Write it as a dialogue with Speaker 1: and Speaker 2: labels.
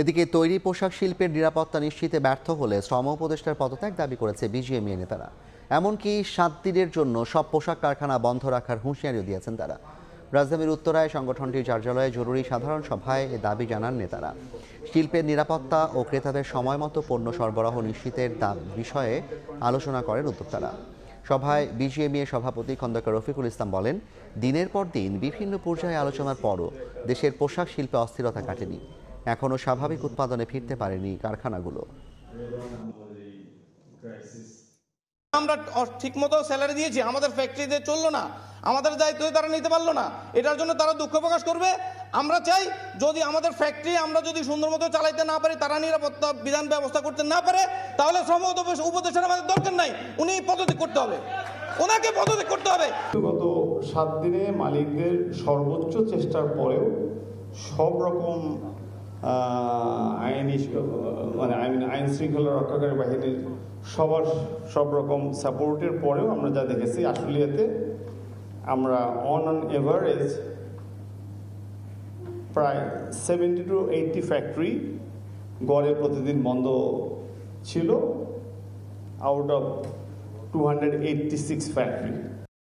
Speaker 1: এদিকে তৈরি পোশাক শিল্পের নিরাপত্তা নিশ্চিতে ব্যর্থ হলে শ্রম উপদেষ্টার পদত্যাগ দাবি করেছে বিজিএমইএ নেতারা। এমনকি 7 দিনের জন্য সব পোশাক কারখানা বন্ধ রাখার হুঁশিয়ারিও দিয়েছেন তারা। রাজধানীর উত্তরায় সংগঠনটির কার্যালয়ে জরুরি সাধারণ সভায় এ দাবি জানান নেতারা। শিল্পের নিরাপত্তা ও ক্রেতাদের সময়মতো পণ্য সরবরাহ নিশ্চিতের বিষয়ে আলোচনা করেন উদ্যোক্তারা। সভায় বিজিএমইএ সভাপতি খন্দকার রফিকুল ইসলাম বলেন, দিনের পর দিন বিভিন্ন পর্যায়ে আলোচনার পরও দেশের পোশাক শিল্পে অস্থিরতা কাটেনি। এখনও স্বাভাবিক উৎপাদনে ফিরতে পারেনি কারখানাগুলো।
Speaker 2: আমরা ঠিকমতো স্যালারি দিয়েছি, আমাদের ফ্যাক্টরিতে চললো না, আমাদের দায়িত্ব তারা নিতে পারলো না, এটার জন্য তারা দুঃখ প্রকাশ করবে। আমরা চাই যদি আমাদের ফ্যাক্টরি আমরা যদি সুন্দর মতো চালাইতে না পারি, তারা নিরাপত্তা বিধান ব্যবস্থা করতে না পারে, তাহলে শ্রম উপদেশের আমাদের দরকার নাই, উনি পদত্যাগ করতে হবে, ওনাকে পদত্যাগ করতে হবে।
Speaker 3: গত 7 দিনে মালিকদের সর্বোচ্চ চেষ্টার পরেও সব রকম আইন শৃঙ্খলা রক্ষাকারী বাহিনীর সব রকম সাপোর্টের পরেও আমরা যা দেখেছি, আশুলিয়াতে আমরা অন এভারেজ প্রায় 70 to 80 ফ্যাক্টরি গড়ে প্রতিদিন বন্ধ ছিল, আউট অফ 286 ফ্যাক্টরি।